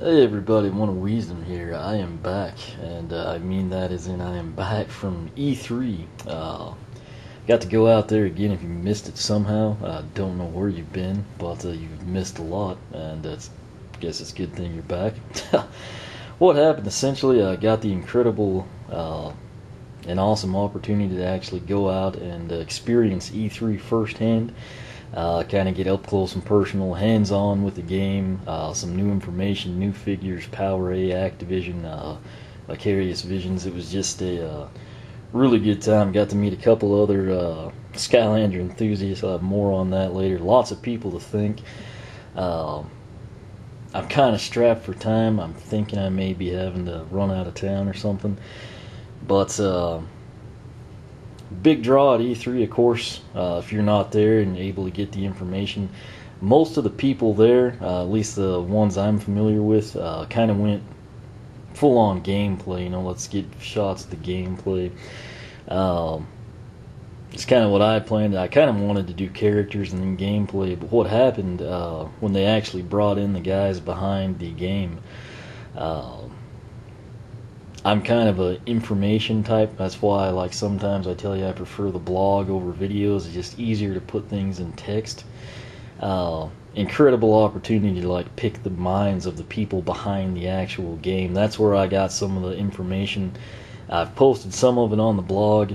Hey everybody, One of Wisdom here. I am back, and I mean that as in I am back from E3. Got to go out there again. If you missed it somehow, I don't know where you've been, but you've missed a lot, and I guess it's a good thing you're back. What happened essentially, I got the incredible and awesome opportunity to actually go out and experience E3 firsthand. Kind of get up close and personal, hands-on with the game, some new information, new figures, Power A, Activision, Vicarious Visions. It was just a really good time. Got to meet a couple other Skylander enthusiasts. I'll have more on that later. Lots of people to thank. I'm kind of strapped for time. I'm thinking I may be having to run out of town or something. But big draw at E3, of course. If you're not there and able to get the information, most of the people there, at least the ones I'm familiar with, kind of went full-on gameplay. You know, let's get shots of the gameplay. It's kind of what I planned. I kind of wanted to do characters and then gameplay, but what happened when they actually brought in the guys behind the game, I'm kind of an information type. That's why, like, sometimes I tell you I prefer the blog over videos. It's just easier to put things in text. Incredible opportunity to, like, pick the minds of the people behind the actual game. That's where I got some of the information. I've posted some of it on the blog.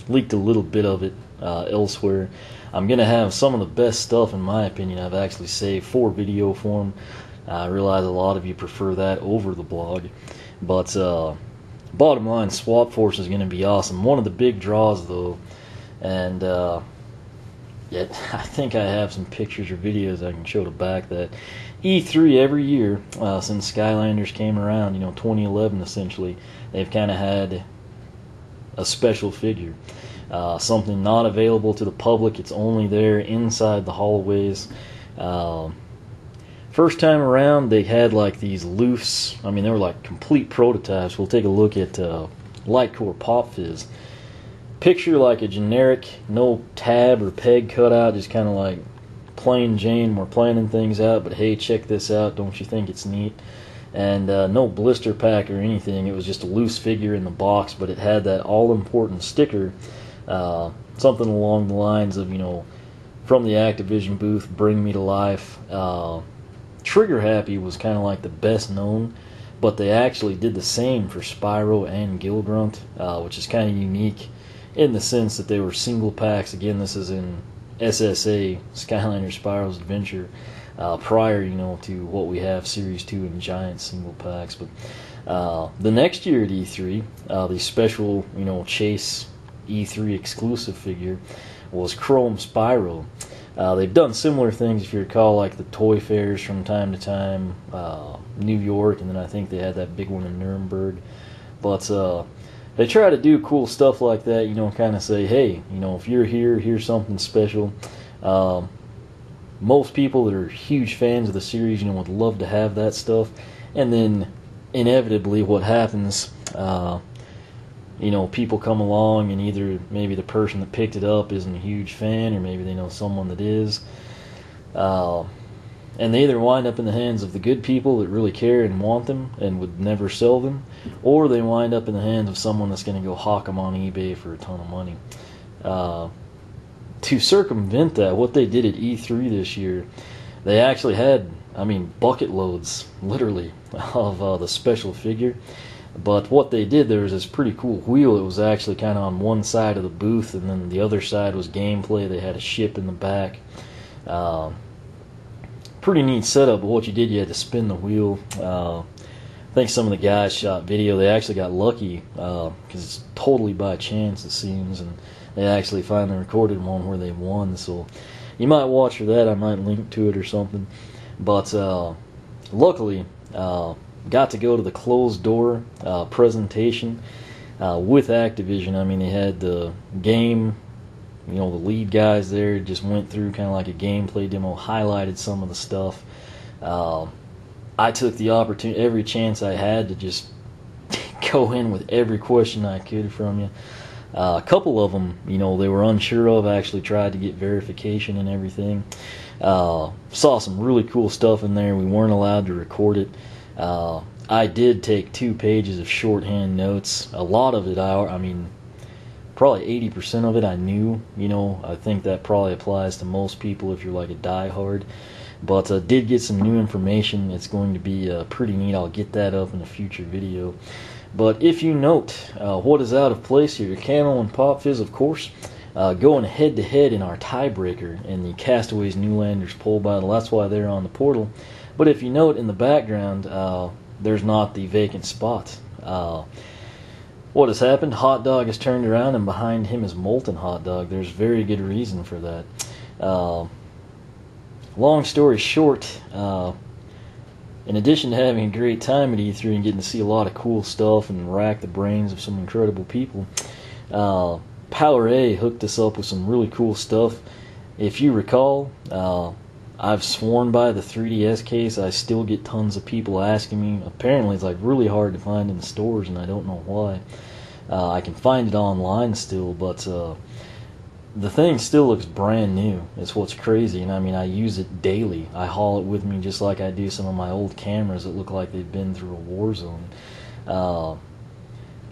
Leaked a little bit of it elsewhere. I'm going to have some of the best stuff, in my opinion, I've actually saved for video form. I realize a lot of you prefer that over the blog. But bottom line, Swap Force is going to be awesome. One of the big draws, though, and yet I think I have some pictures or videos I can show to back that. E3 every year since Skylanders came around, 2011 essentially, they've kind of had a special figure. Something not available to the public. It's only there inside the hallways. First time around, they had like these loose, they were like complete prototypes. We'll take a look at Lightcore Pop Fizz. Picture like a generic, no tab or peg cutout, just kind of like plain Jane, we're planning things out, but hey, check this out, don't you think it's neat? And no blister pack or anything. It was just a loose figure in the box, but it had that all-important sticker, something along the lines of, from the Activision booth, bring me to life. Trigger Happy was kind of like the best known, but they actually did the same for Spyro and Gilgrunt, which is kind of unique in the sense that they were single packs. Again, this is in SSA, Skylander Spyro's Adventure, prior, to what we have Series 2 and Giant single packs. But the next year at E3, the special, Chase E3 exclusive figure was Chrome Spyro. They've done similar things, if you recall, like the toy fairs from time to time, New York, and then I think they had that big one in Nuremberg. But they try to do cool stuff like that, kind of say, hey, if you're here, here's something special. Most people that are huge fans of the series, would love to have that stuff. And then, inevitably, what happens, people come along and either maybe the person that picked it up isn't a huge fan, or maybe they know someone that is. And they either wind up in the hands of the good people that really care and want them and would never sell them, or they wind up in the hands of someone that's going to go hawk them on eBay for a ton of money. To circumvent that, what they did at E3 this year, they actually had, bucket loads, literally, of the special figure. But what they did, there was this pretty cool wheel. It was actually kind of on one side of the booth, and then the other side was gameplay. They had a ship in the back. Pretty neat setup, but what you did, you had to spin the wheel. I think some of the guys shot video. They actually got lucky, because it's totally by chance, it seems, and they actually finally recorded one where they won. So you might watch for that. I might link to it or something. But luckily, got to go to the closed door presentation with Activision. They had the game, the lead guys there just went through kind of like a gameplay demo, highlighted some of the stuff. I took the opportunity, every chance I had, to just go in with every question I could from you. A couple of them, you know, they were unsure of. I actually tried to get verification and everything. Saw some really cool stuff in there. We weren't allowed to record it. I did take 2 pages of shorthand notes. A lot of it, I mean, probably 80% of it I knew. You know, I think that probably applies to most people if you're like a diehard. But did get some new information. It's going to be pretty neat. I'll get that up in a future video. But if you note what is out of place here, Camo and Pop Fizz, of course, going head-to-head in our tiebreaker in the Castaways Newlanders pole battle. That's why they're on the portal. But if you note in the background, there's not the vacant spot. What has happened? Hot Dog has turned around, and behind him is Molten Hot Dog. There's very good reason for that. Long story short, in addition to having a great time at E3 and getting to see a lot of cool stuff and rack the brains of some incredible people, Power A hooked us up with some really cool stuff. If you recall, I've sworn by the 3DS case. I still get tons of people asking me. Apparently it's like really hard to find in the stores, and I don't know why. I can find it online still, but the thing still looks brand new. It's what's crazy, and I mean, I use it daily. I haul it with me just like I do some of my old cameras that look like they've been through a war zone.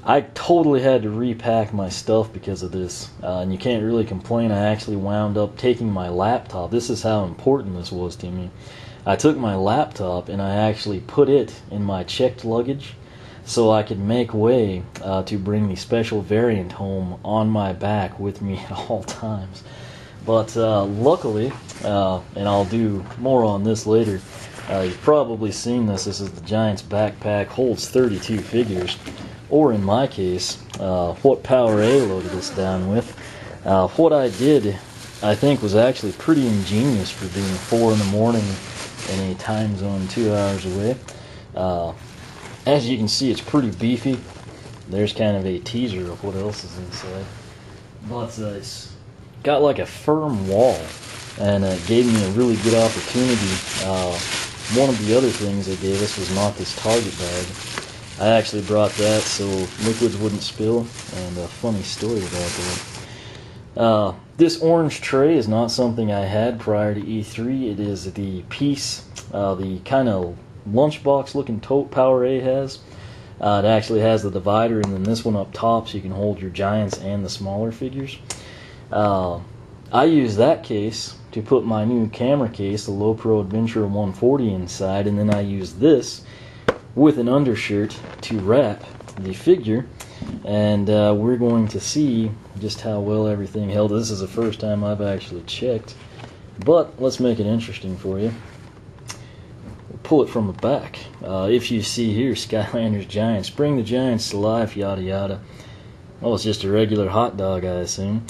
I totally had to repack my stuff because of this, and you can't really complain. I actually wound up taking my laptop. This is how important this was to me. I took my laptop and I actually put it in my checked luggage so I could make way to bring the special variant home on my back with me at all times. But luckily, and I'll do more on this later, you've probably seen this. This is the Giants backpack, holds 32 figures. Or in my case, what Power A loaded us down with. What I did, I think, was actually pretty ingenious for being 4 in the morning in a time zone 2 hours away. As you can see, it's pretty beefy. There's kind of a teaser of what else is inside. But it's got like a firm wall, and it gave me a really good opportunity. One of the other things they gave us was not this target bag. I actually brought that so liquids wouldn't spill, and a funny story about that. This orange tray is not something I had prior to E3. It is the piece, the kind of lunchbox looking tote Power A has. It actually has the divider, and then this one up top so you can hold your Giants and the smaller figures. I use that case to put my new camera case, the LoPro Adventure 140, inside, and then I use this with an undershirt to wrap the figure, and we're going to see just how well everything held. This is the first time I've actually checked, but let's make it interesting for you. We'll pull it from the back. If you see here, Skylander's Giants, bring the Giants to life, yada yada. Oh, it's just a regular hot dog, I assume.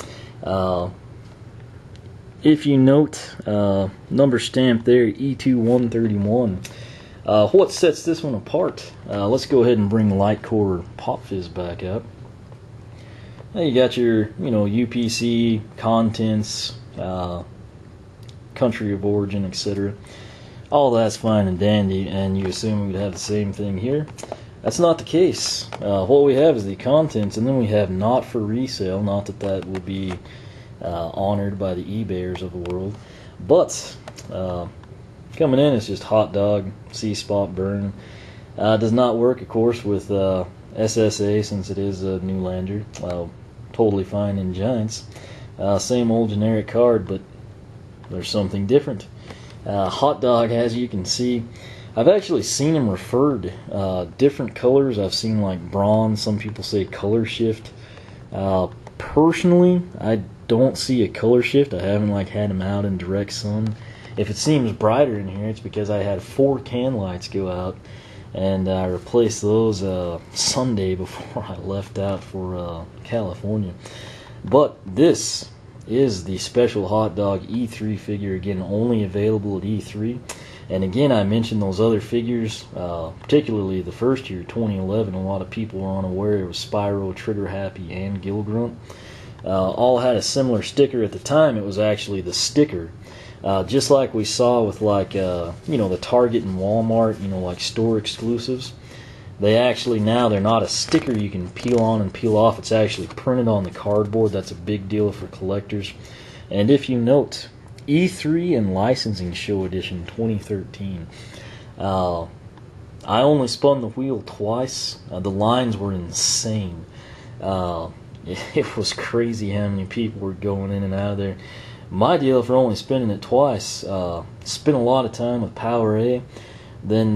If you note, number stamp there, E2-131. What sets this one apart? Let's go ahead and bring Lightcore Pop Fizz back up. Now you got your, UPC, contents, country of origin, etc. All that's fine and dandy, and you assume we'd have the same thing here. That's not the case. What we have is the contents, and then we have not for resale. Not that that will be honored by the eBayers of the world, but coming in, it's just hot dog, C-spot burn. Does not work, of course, with SSA since it is a Newlander. Totally fine in Giants. Same old generic card, but there's something different. Hot dog, as you can see, I've actually seen him referred different colors. I've seen like bronze. Some people say color shift. Personally, I don't see a color shift. I haven't had him out in direct sun. If it seems brighter in here, it's because I had 4 can lights go out, and I replaced those Sunday before I left out for California. But this is the special hot dog E3 figure, again, only available at E3. And again, I mentioned those other figures, particularly the first year, 2011. A lot of people were unaware it was Spyro, Trigger Happy, and Gilgrunt. All had a similar sticker at the time. It was actually the sticker. Just like we saw with the Target and Walmart, store exclusives. They actually, now they're not a sticker you can peel on and peel off. It's actually printed on the cardboard. That's a big deal for collectors. And if you note, E3 and Licensing Show Edition 2013. I only spun the wheel twice. The lines were insane. It was crazy how many people were going in and out of there. My deal for only spinning it twice, spent a lot of time with Power A. Then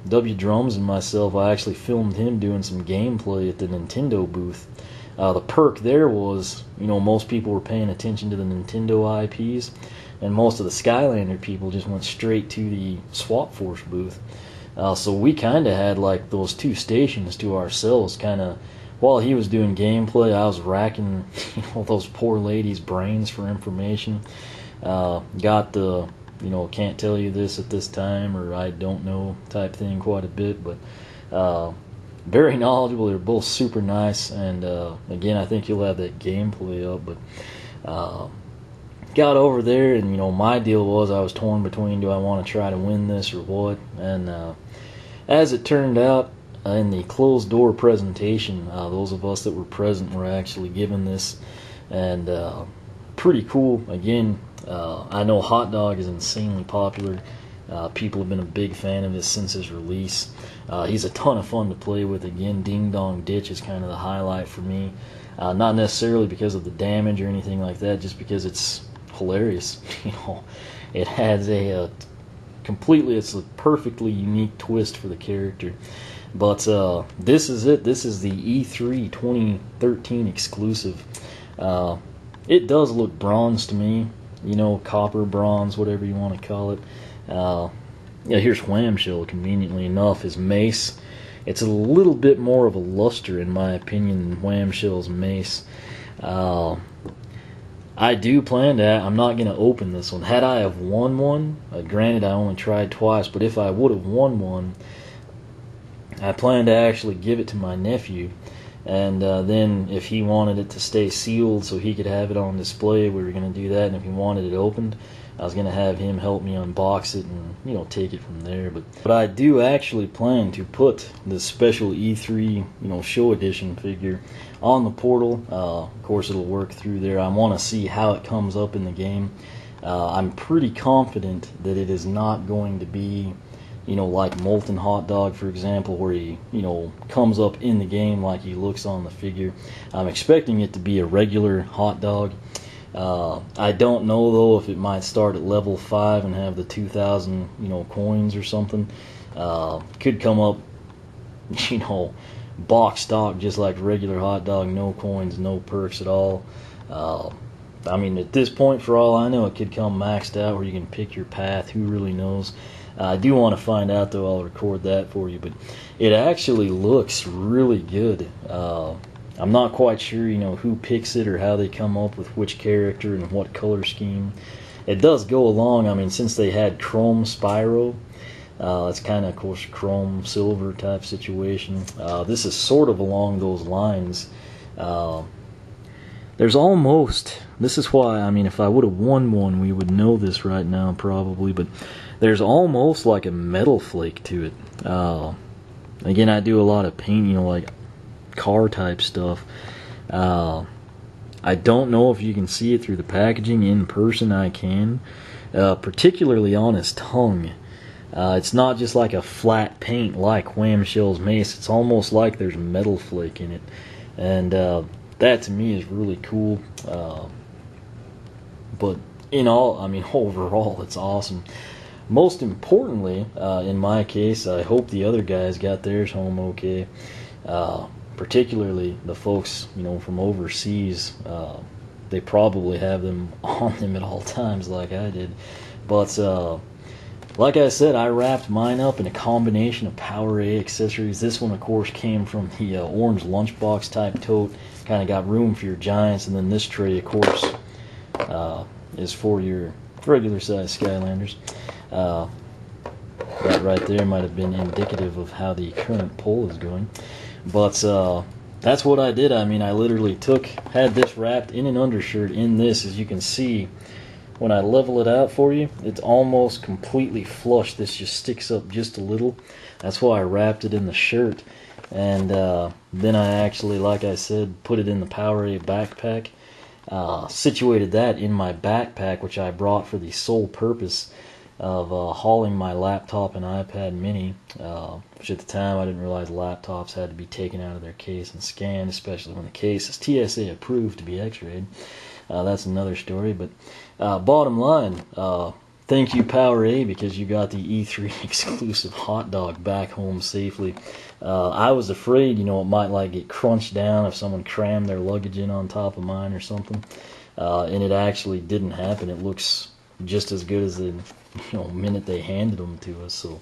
W Drums and myself, I actually filmed him doing some gameplay at the Nintendo booth. The perk there was, most people were paying attention to the Nintendo IPs, and most of the Skylander people just went straight to the Swap Force booth. So we kind of had like those two stations to ourselves. Kind of while he was doing gameplay, I was racking those poor ladies' brains for information. Got the can't tell you this at this time, or I don't know type thing quite a bit, but very knowledgeable. They're both super nice, and again, I think you'll have that gameplay up. But got over there, and my deal was I was torn between, do I want to try to win this or what? And as it turned out, in the closed door presentation, those of us that were present were actually given this, and pretty cool. Again, I know Hot Dog is insanely popular. People have been a big fan of this since his release. He's a ton of fun to play with. Again, Ding Dong Ditch is kind of the highlight for me. Not necessarily because of the damage or anything like that, just because it's hilarious. It has a it's a perfectly unique twist for the character. But this is it. This is the E3 2013 exclusive. It does look bronze to me. Copper, bronze, whatever you want to call it. Yeah, here's Whamshell, conveniently enough, his mace. It's a little bit more of a luster, in my opinion, than Whamshell's mace. I do plan to, I'm not going to open this one. Had I have won one, granted I only tried twice, but if I would have won one, I plan to actually give it to my nephew. And then if he wanted it to stay sealed so he could have it on display, we were going to do that. And if he wanted it opened, I was going to have him help me unbox it and, take it from there. But I do actually plan to put this special E3, show edition figure on the portal. Of course, it'll work through there. I want to see how it comes up in the game. I'm pretty confident that it is not going to be, like Molten Hot Dog, for example, where he, comes up in the game like he looks on the figure. I'm expecting it to be a regular hot dog. I don't know, though, if it might start at level 5 and have the 2,000, coins or something. Could come up, box stock, just like regular hot dog, no coins, no perks at all. I mean, at this point, for all I know, it could come maxed out where you can pick your path. Who really knows? I do want to find out, though. I'll record that for you. But it actually looks really good. I'm not quite sure, who picks it or how they come up with which character and what color scheme. It does go along, I mean, since they had Chrome Spyro, it's kind of course, Chrome Silver type situation. This is sort of along those lines. There's almost, this is why, I mean, if I would have won one, we would know this right now probably, but there's almost like a metal flake to it. Again, I do a lot of paint, like car type stuff. I don't know if you can see it through the packaging. In person I can, particularly on his tongue. It's not just like a flat paint like Whamshell's mace. It's almost like there's metal flake in it, and that to me is really cool. But overall it's awesome. Most importantly, in my case, I hope the other guys got theirs home okay. Particularly the folks, from overseas. They probably have them on them at all times like I did. But like I said, I wrapped mine up in a combination of Power A accessories. This one, of course, came from the orange lunchbox type tote. Kind of got room for your giants. And then this tray, of course, is for your regular size Skylanders. That right there might have been indicative of how the current poll is going. But that's what I did. I mean, I literally had this wrapped in an undershirt in this. As you can see, when I level it out for you, it's almost completely flush. This just sticks up just a little. That's why I wrapped it in the shirt. And then I actually, like I said, put it in the Powerade backpack. Situated that in my backpack, which I brought for the sole purpose of hauling my laptop and iPad mini, which at the time I didn't realize laptops had to be taken out of their case and scanned, especially when the case is TSA approved to be x-rayed. That's another story, but bottom line, thank you Powerade, because you got the E3 exclusive hot dog back home safely. I was afraid, you know, it might like get crunched down if someone crammed their luggage in on top of mine or something, and it actually didn't happen. It looks just as good as the minute they handed them to us. So,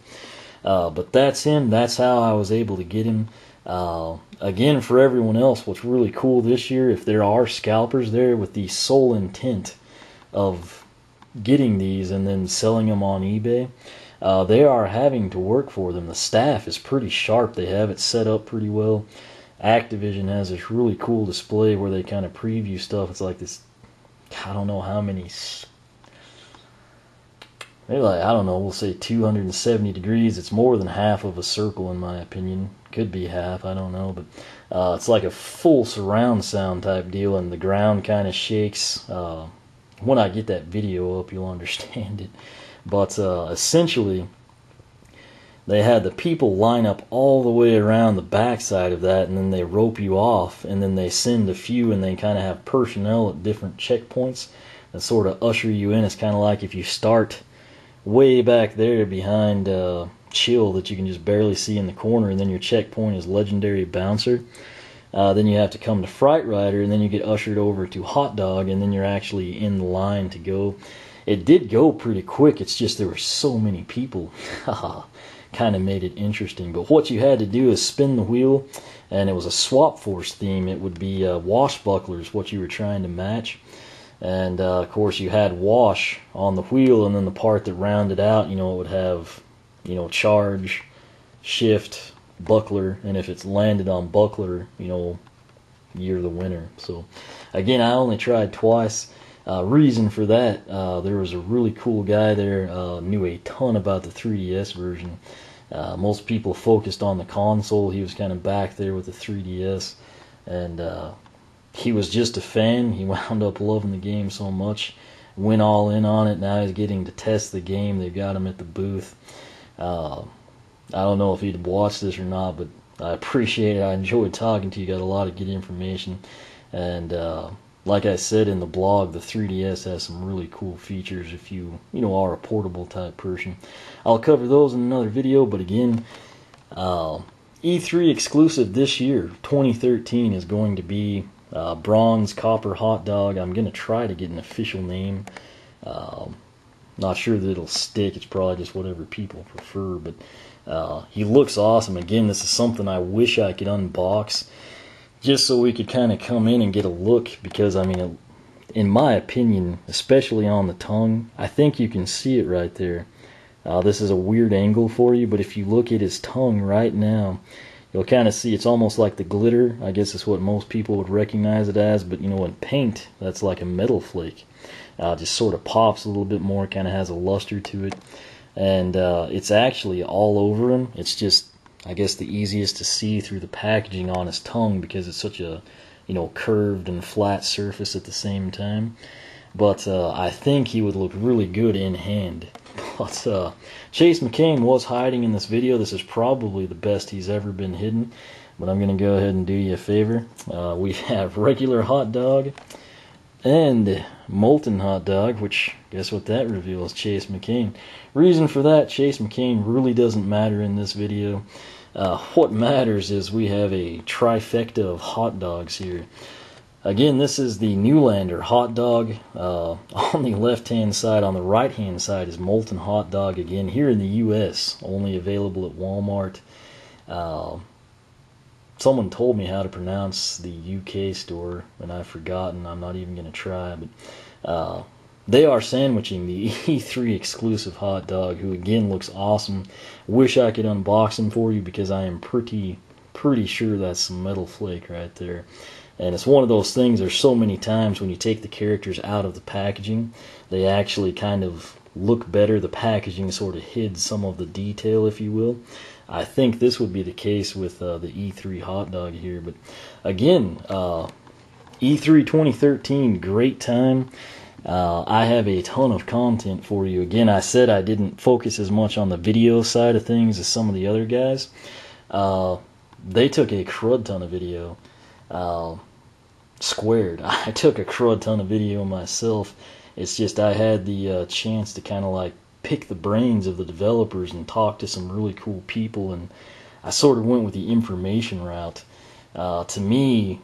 but that's him. That's how I was able to get him. Again, for everyone else, what's really cool this year, if there are scalpers there with the sole intent of getting these and then selling them on eBay, they are having to work for them. The staff is pretty sharp. They have it set up pretty well. Activision has this really cool display where they kind of preview stuff. It's like this, I don't know how many, maybe like, I don't know, we'll say 270 degrees. It's more than half of a circle in my opinion. Could be half, I don't know, but it's like a full surround sound type deal, and the ground kind of shakes. When I get that video up, you'll understand it. But essentially, they had the people line up all the way around the backside of that, and then they rope you off, and then they send a few, and they kind of have personnel at different checkpoints that sort of usher you in. It's kind of like if you start way back there behind Chill that you can just barely see in the corner, and then your checkpoint is Legendary Bouncer. Then you have to come to Fright Rider, and then you get ushered over to Hot Dog, and then you're actually in the line to go. It did go pretty quick. It's just there were so many people. Kind of made it interesting. But what you had to do is spin the wheel, and it was a Swap Force theme. It would be washbucklers, what you were trying to match. And of course you had wash on the wheel, and then the part that rounded out, it would have, charge, shift, buckler, and if it's landed on buckler, you're the winner. So again, I only tried twice. Reason for that, there was a really cool guy there, knew a ton about the 3DS version. Most people focused on the console. He was kind of back there with the 3DS, and he was just a fan. He wound up loving the game so much, went all in on it. Now he's getting to test the game. They've got him at the booth. I don't know if he'd watch this or not, but I appreciate it. I enjoyed talking to you. Got a lot of good information. And like I said in the blog, the 3DS has some really cool features if you are a portable type person. I'll cover those in another video, but again, E3 exclusive this year, 2013, is going to be Bronze Copper Hot Dog. I'm going to try to get an official name. Not sure that it'll stick. It's probably just whatever people prefer, but he looks awesome. Again, this is something I wish I could unbox, just so we could kind of come in and get a look, because I mean, in my opinion, especially on the tongue, I think you can see it right there. This is a weird angle for you, but if you look at his tongue right now, you'll kind of see it's almost like the glitter. I guess it's what most people would recognize it as, but in paint, that's like a metal flake. Just sort of pops a little bit more, kind of has a luster to it, and it's actually all over him. It's just, I guess, the easiest to see through the packaging on his tongue, because it's such a curved and flat surface at the same time. But I think he would look really good in hand. But Chase McCain was hiding in this video. This is probably the best he's ever been hidden, but I'm going to go ahead and do you a favor. We have regular hot dog and molten hot dog, which, guess what that reveals? Chase McCain. Reason for that, Chase McCain really doesn't matter in this video. What matters is we have a trifecta of hot dogs here. Again, this is the Newlander hot dog on the left-hand side. On the right-hand side is molten hot dog, again, here in the U.S., only available at Walmart. Someone told me how to pronounce the UK store, and I've forgotten. I'm not even going to try, but they are sandwiching the E3 exclusive hot dog, who again looks awesome. Wish I could unbox him for you, because I am pretty sure that's some metal flake right there. And it's one of those things, there's so many times when you take the characters out of the packaging, they actually kind of look better. The packaging sort of hid some of the detail, if you will. I think this would be the case with the E3 hot dog here. But again, E3 2013, great time. I have a ton of content for you. Again, I said I didn't focus as much on the video side of things as some of the other guys. They took a crud ton of video. Squared. I took a crud ton of video myself. It's just I had the chance to kind of like pick the brains of the developers and talk to some really cool people, and I sort of went with the information route. To me,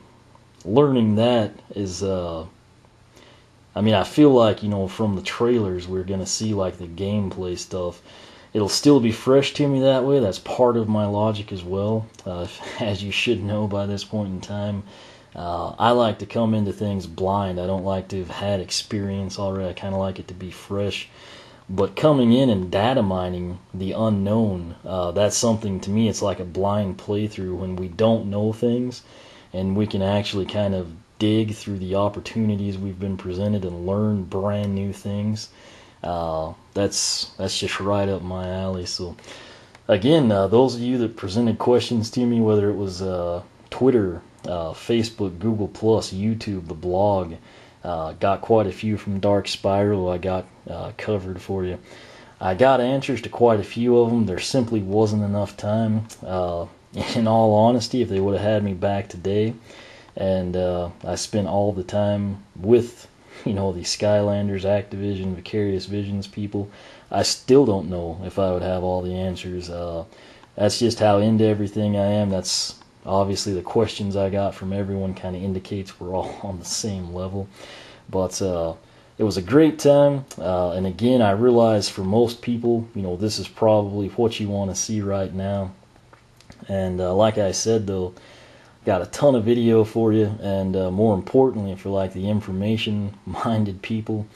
learning that is, I mean, I feel like, you know, from the trailers we're going to see like the gameplay stuff. It'll still be fresh to me that way. That's part of my logic as well. As you should know by this point in time, I like to come into things blind. I don't like to have had experience already. I kind of like it to be fresh. But coming in and data mining the unknown, that's something to me, it's like a blind playthrough when we don't know things and we can actually kind of dig through the opportunities we've been presented and learn brand new things. That's just right up my alley. So again, those of you that presented questions to me, whether it was Twitter, Facebook, Google+, YouTube, the blog, got quite a few from Dark Spiral I got covered for you. I got answers to quite a few of them. There simply wasn't enough time. In all honesty, if they would have had me back today, and I spent all the time with, you know, the Skylanders, Activision, Vicarious Visions people, I still don't know if I would have all the answers. That's just how into everything I am. That's obviously the questions I got from everyone kind of indicates we're all on the same level. But it was a great time, and again, I realize for most people, you know, this is probably what you want to see right now. And like I said, though, got a ton of video for you, and more importantly, for like the information-minded people,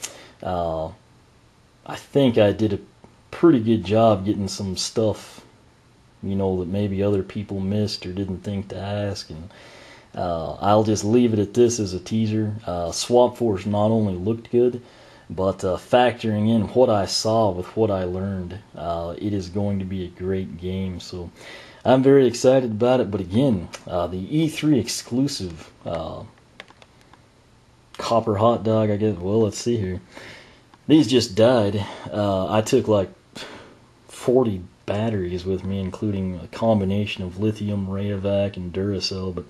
I think I did a pretty good job getting some stuff, you know, that maybe other people missed or didn't think to ask. And I'll just leave it at this as a teaser. Swap Force not only looked good, but factoring in what I saw with what I learned, it is going to be a great game. So I'm very excited about it. But again, the E3 exclusive copper hot dog, I guess. Well, let's see here. These just died. I took like 40 batteries with me, including a combination of lithium, Rayovac, and Duracell. But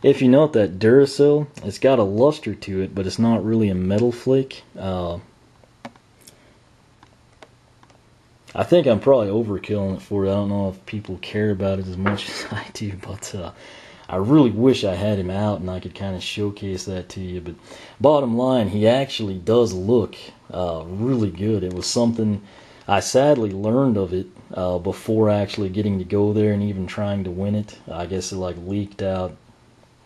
if you note that Duracell, it's got a luster to it, but it's not really a metal flake. I think I'm probably overkilling it for it. I don't know if people care about it as much as I do, but I really wish I had him out and I could kind of showcase that to you. But bottom line, he actually does look really good. It was something I sadly learned of it before actually getting to go there and even trying to win it. I guess it like leaked out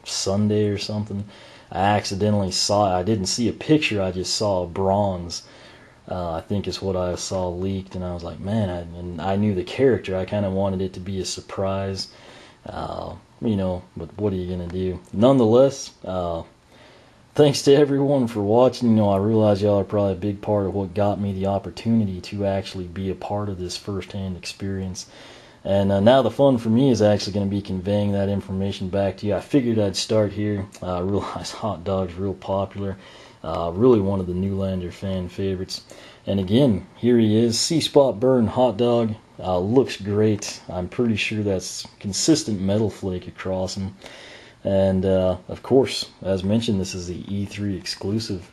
Sunday or something. I accidentally saw it. I didn't see a picture, I just saw a bronze. I think is what I saw leaked, and I was like, man, and I knew the character. I kind of wanted it to be a surprise, you know, but what are you going to do? Nonetheless, thanks to everyone for watching. You know, I realize y'all are probably a big part of what got me the opportunity to actually be a part of this first-hand experience. And now the fun for me is actually going to be conveying that information back to you. I figured I'd start here. I realize hot dog's real popular. Really one of the Newlander fan favorites. And again, here he is, C-Spot Burn hot dog. Looks great. I'm pretty sure that's consistent metal flake across him. And of course, as mentioned, this is the E3 exclusive.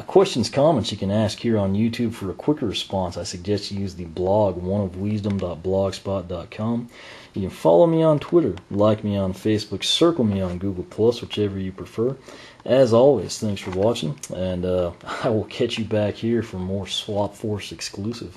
Questions, comments you can ask here on YouTube. For a quicker response, I suggest you use the blog oneofwisdom.blogspot.com. You can follow me on Twitter, like me on Facebook, circle me on Google+, whichever you prefer. As always, thanks for watching, and I will catch you back here for more Swap Force exclusive.